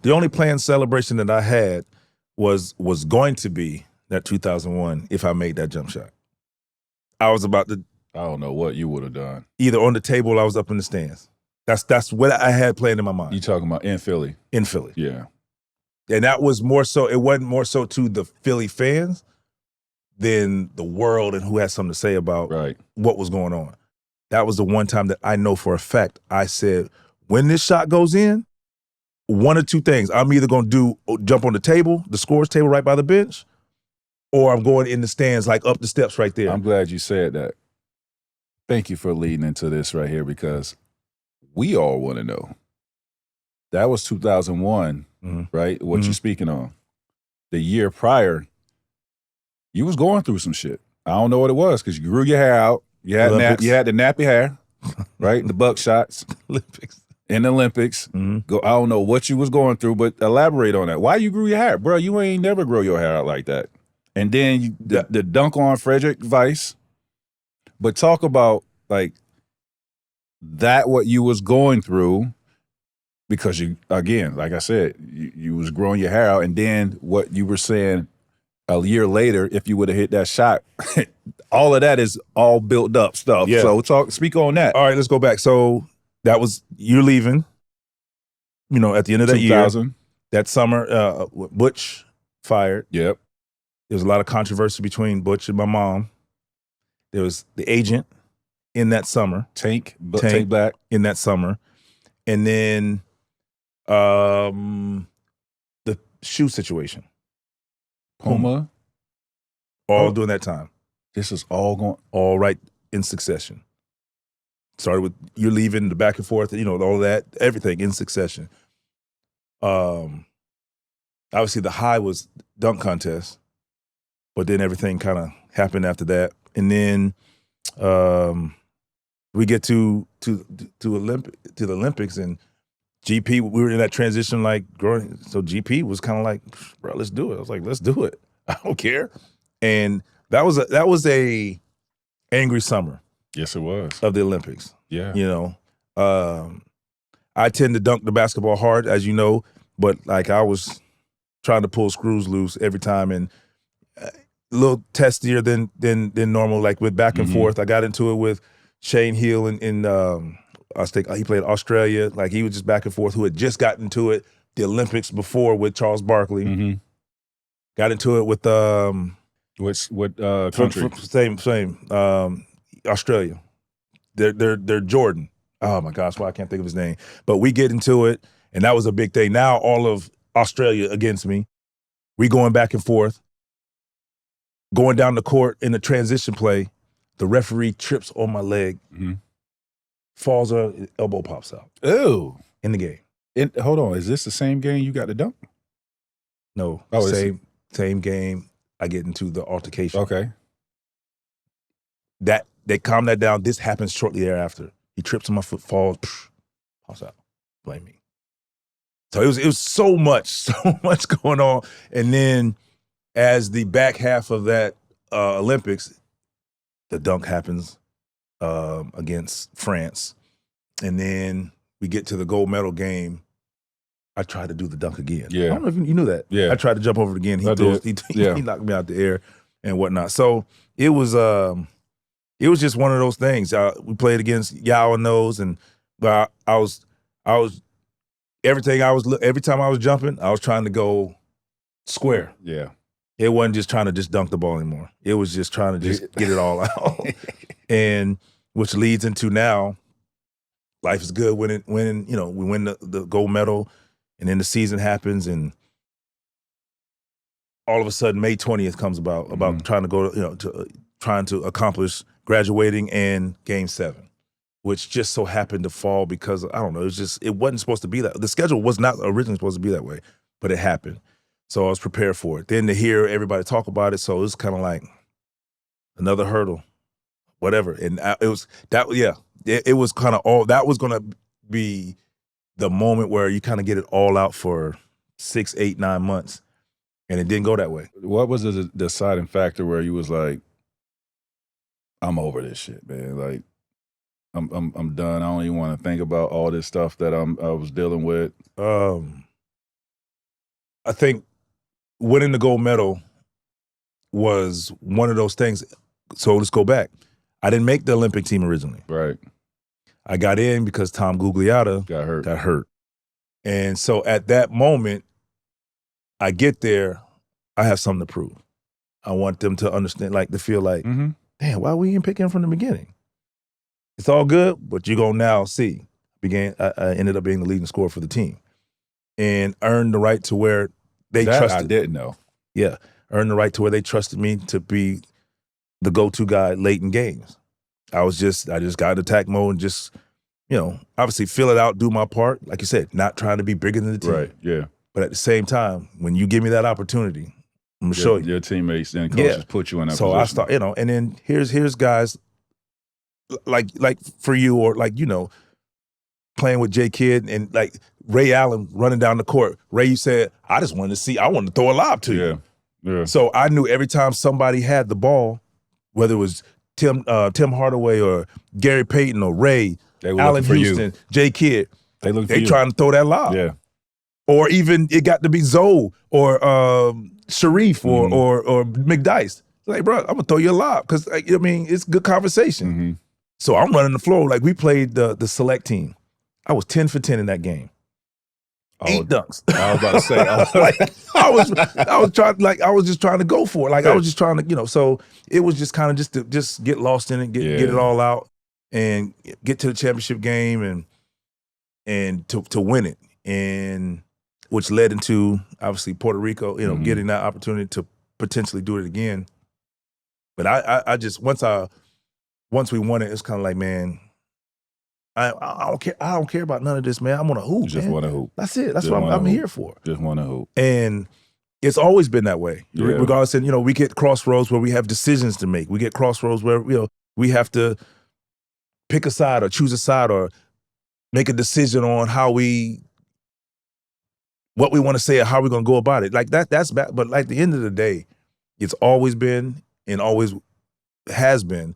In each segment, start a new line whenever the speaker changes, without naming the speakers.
The only planned celebration that I had was going to be that 2001 if I made that jump shot. I was about to.
I don't know what you would have done.
Either on the table or I was up in the stands. That's what I had planned in my mind.
You talking about in Philly?
In Philly.
Yeah.
And that was more so, it wasn't more so to the Philly fans than the world and who had something to say about what was going on. That was the one time that I know for a fact I said, when this shot goes in, one or two things. I'm either going to jump on the table, the scores table right by the bench, or I'm going in the stands, like up the steps right there.
I'm glad you said that. Thank you for leading into this right here, because we all want to know. That was 2001, right? What you speaking on. The year prior, you was going through some shit. I don't know what it was, because you grew your hair out. You had the nappy hair, right? The buckshots.
Olympics.
In the Olympics. I don't know what you was going through, but elaborate on that. Why you grew your hair? Bro, you ain't never grow your hair out like that. And then the dunk on Frederick Weiss. But talk about, like, that what you was going through, because you, again, like I said, you was growing your hair out, and then what you were saying a year later, if you would have hit that shot, all of that is all built up stuff.
Yeah.
So speak on that.
All right, let's go back. So that was, you're leaving, at the end of that
2000.
year. That summer, Butch fired.
Yep.
There was a lot of controversy between Butch and my mom. There was the agent in that summer.
Tank Black.
In that summer. And then the shoe situation.
PUMA.
All during that time.
This is all going.
All right in succession. Started with you're leaving, the back and forth, all of that, everything in succession. Obviously the high was dunk contest, but then everything kind of happened after that. And then we get to the Olympics, and GP, we were in that transition, like growing. So GP was kind of like, bro, let's do it. I was like, let's do it. I don't care. And that was a angry summer.
Yes, it was.
Of the Olympics.
Yeah.
I tend to dunk the basketball hard, as you know, but like I was trying to pull screws loose every time, and a little testier than normal, like with back and forth. I got into it with Shane Hill in I think he played Australia. Like he was just back and forth, who had just gotten into it the Olympics before with Charles Barkley. Got into it with
what country?
Same. Australia. They're Jordan. Oh my gosh, why I can't think of his name. But we get into it, and that was a big thing. Now all of Australia against me. We going back and forth. Going down the court in the transition play, the referee trips on my leg, falls on, elbow pops out.
Ew.
In the game.
Hold on, is this the same game you got the dunk?
No, same game. I get into the altercation.
Okay.
That they calm that down. This happens shortly thereafter. He trips on my foot, falls, pops out. Blame me. So it was so much going on. And then as the back half of that Olympics, the dunk happens against France. And then we get to the gold medal game. I tried to do the dunk again.
Yeah.
I don't know if you knew that.
Yeah.
I tried to jump over it again. He knocked me out the air and whatnot. So it was just one of those things. We played against Yao and those, and I was every time I was jumping, I was trying to go square.
Yeah.
It wasn't just trying to just dunk the ball anymore. It was just trying to just get it all out. And which leads into now, life is good when we win the gold medal, and then the season happens, and all of a sudden May 20th comes about trying to go trying to accomplish graduating and Game 7, which just so happened to fall because, I don't know, it wasn't supposed to be that. The schedule was not originally supposed to be that way, but it happened. So I was prepared for it. Then to hear everybody talk about it, so it was kind of like another hurdle, whatever. And it was kind of all, that was going to be the moment where you kind of get it all out for 6, 8, 9 months. And it didn't go that way.
What was the deciding factor where you was like, I'm over this shit, man. Like, I'm done. I don't even want to think about all this stuff that I was dealing with.
I think winning the gold medal was one of those things. So let's go back. I didn't make the Olympic team originally.
Right.
I got in because Tom Gugliotta
Got hurt.
And so at that moment, I get there, I have something to prove. I want them to understand, like, to feel like, damn, why we didn't pick him from the beginning? It's all good, but you're going to now see. I ended up being the leading scorer for the team and earned the right to where they trusted.
I didn't know.
Yeah, earned the right to where they trusted me to be the go-to guy late in games. I just got in attack mode and just, obviously fill it out, do my part. Like you said, not trying to be bigger than the team.
Right, yeah.
But at the same time, when you give me that opportunity, I'm going to show you.
Your teammates and coaches put you in that position.
So I start, and then here's guys like for you, or like, playing with J Kidd and like Ray Allen running down the court. Ray, you said, I wanted to throw a lob to you.
Yeah.
So I knew every time somebody had the ball, whether it was Tim Hardaway or Gary Payton or Ray, Allen Houston, J Kidd, they trying to throw that lob.
Yeah.
Or even it got to be Zoe or Sharif or McDice. Like, bro, I'm gonna throw you a lob because it's good conversation. So I'm running the floor. Like, we played the select team. I was 10 for 10 in that game. 8 dunks.
I was about to say,
I was just trying to go for it. Like, I was just trying to, so it was just kind of just to get lost in it, get it all out, and get to the championship game and to win it, and which led into obviously Puerto Rico, getting that opportunity to potentially do it again. But I just once we won it, it's kind of like, man, I don't care about none of this, man. I'm gonna hoop.
Just want to hoop.
That's it. That's what I'm here for.
Just want to hoop.
And it's always been that way.
Yeah.
Regardless, and we get crossroads where we have decisions to make. We get crossroads where we have to pick a side or choose a side or make a decision on what we want to say or how we're gonna go about it. Like that's bad. But like, at the end of the day, it's always been and always has been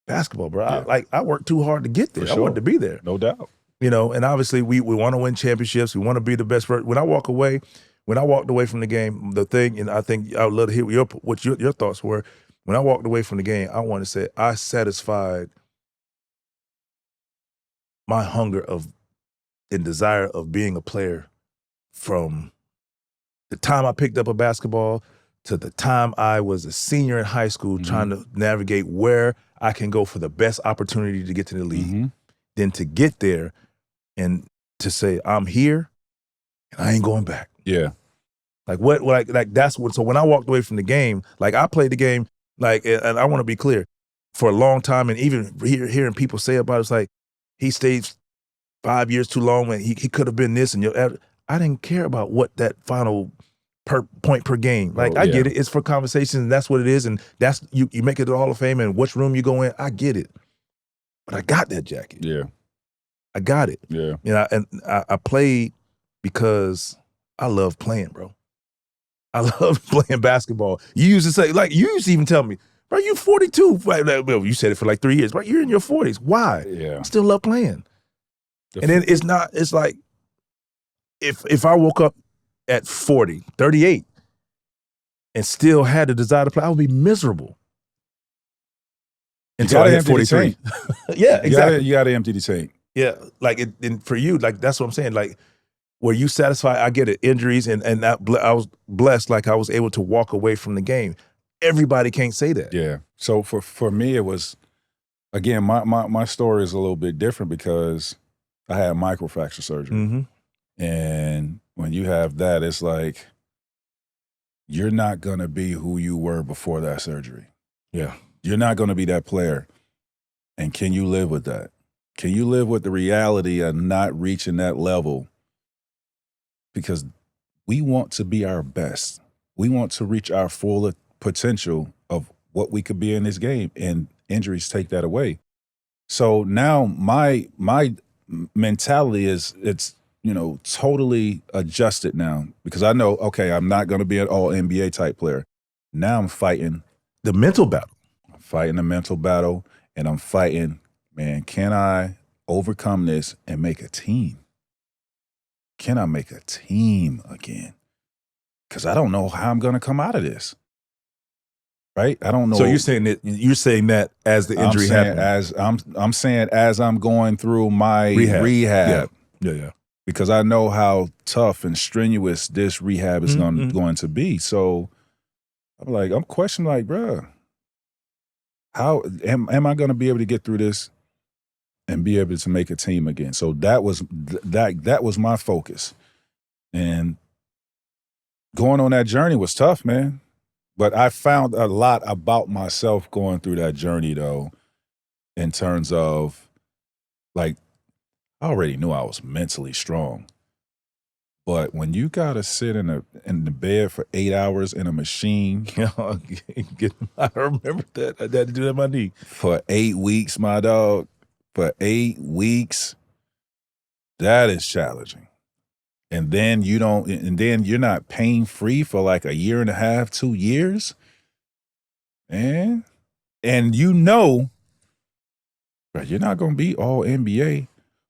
basketball, bro.
Yeah.
I worked too hard to get there.
For sure.
I wanted to be there.
No doubt.
And obviously we want to win championships. We want to be the best. When I walked away from the game, the thing, and I think I would love to hear what your thoughts were. When I walked away from the game, I want to say I satisfied my hunger and desire of being a player from the time I picked up a basketball to the time I was a senior in high school, trying to navigate where I can go for the best opportunity to get to the league. Then to get there and to say, I'm here and I ain't going back.
Yeah.
Like that's what, so when I walked away from the game, like I played the game, like, and I want to be clear, for a long time, and even hearing people say about it, it's like, he stayed 5 years too long and he could have been this, and I didn't care about what that final point per game. Like, I get it. It's for conversations, and that's what it is, and that's you make it to the Hall of Fame, and which room you go in, I get it. But I got that jacket.
Yeah.
I got it.
Yeah.
And I played because I love playing, bro. I love playing basketball. You used to say, like, you used to even tell me, bro, you 42. Well, you said it for like 3 years, but you're in your 40s. Why?
Yeah.
I still love playing. And then it's like, if I woke up at 40, 38, and still had the desire to play, I would be miserable. Until I hit 43. Yeah, exactly.
You got to empty the tank.
Yeah, like, and for you, like, that's what I'm saying. Like, were you satisfied? I get it, injuries, and I was blessed, like I was able to walk away from the game. Everybody can't say that.
Yeah. So for me, it was, again, my story is a little bit different because I had microfracture surgery. And when you have that, it's like, you're not going to be who you were before that surgery.
Yeah.
You're not going to be that player. And can you live with that? Can you live with the reality of not reaching that level? Because we want to be our best. We want to reach our full potential of what we could be in this game, and injuries take that away. So now my mentality is, it's, totally adjusted now, because I know, okay, I'm not going to be an all NBA type player. Now I'm fighting
the mental battle.
I'm fighting the mental battle, and I'm fighting, man, can I overcome this and make a team? Can I make a team again? because I don't know how I'm going to come out of this. Right? I don't know.
So you're saying that as the injury happened?
I'm saying as I'm going through my rehab.
Yeah.
Because I know how tough and strenuous this rehab is going to be. So I'm questioning, like, bruh, how am I going to be able to get through this and be able to make a team again? So that was my focus. And going on that journey was tough, man. But I found a lot about myself going through that journey, though, in terms of, like, I already knew I was mentally strong. But when you got to sit in the bed for 8 hours in a machine.
I remember that. I had to do that on my knee.
For 8 weeks, my dog. For 8 weeks, that is challenging. And then you're not pain-free for like a year and a half, 2 years. Man. And you're not going to be all NBA,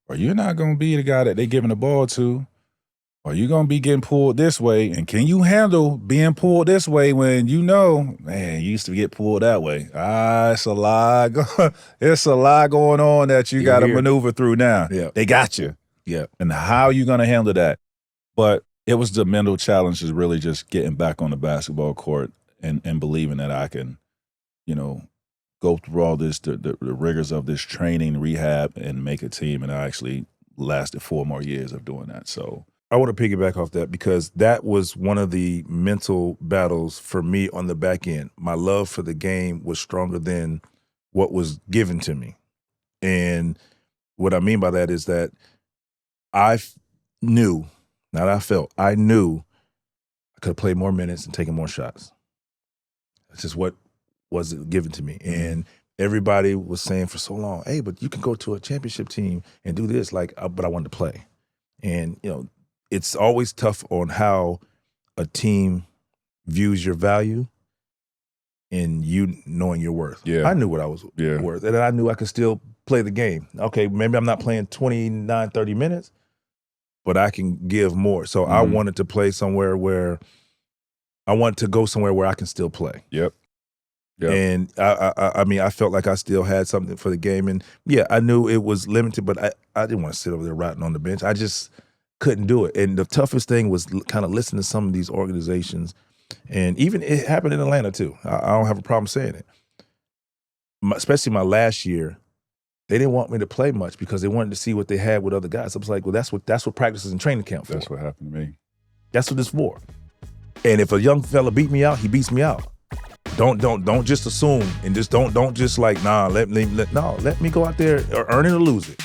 or you're not going to be the guy that they're giving the ball to, or you're going to be getting pulled this way. And can you handle being pulled this way when man, you used to get pulled that way? It's a lot. It's a lot going on that you got to maneuver through now.
Yeah.
They got you.
Yeah.
And how you going to handle that? But it was the mental challenge, is really just getting back on the basketball court and believing that I can, go through all this, the rigors of this training, rehab, and make a team. And I actually lasted 4 more years of doing that. So
I want to piggyback off that, because that was one of the mental battles for me on the back end. My love for the game was stronger than what was given to me. And what I mean by that is that I knew I could have played more minutes and taken more shots. That's just what was given to me. And everybody was saying for so long, hey, but you can go to a championship team and do this, but I wanted to play. And, it's always tough on how a team views your value and you knowing your worth.
Yeah.
I knew what I was worth, and I knew I could still play the game. Okay, maybe I'm not playing 29, 30 minutes, but I can give more. So I wanted to play somewhere where I want to go somewhere where I can still play.
Yep.
And I felt like I still had something for the game. And yeah, I knew it was limited, but I didn't want to sit over there rotting on the bench. I just couldn't do it. And the toughest thing was kind of listening to some of these organizations. And even it happened in Atlanta too. I don't have a problem saying it. Especially my last year, they didn't want me to play much because they wanted to see what they had with other guys. I was like, well, that's what practices and training camp for.
That's what happened to me. That's
what it's for. And if a young fella beat me out, he beats me out. Don't just assume, and just don't just like, let me go out there or earn it or lose it.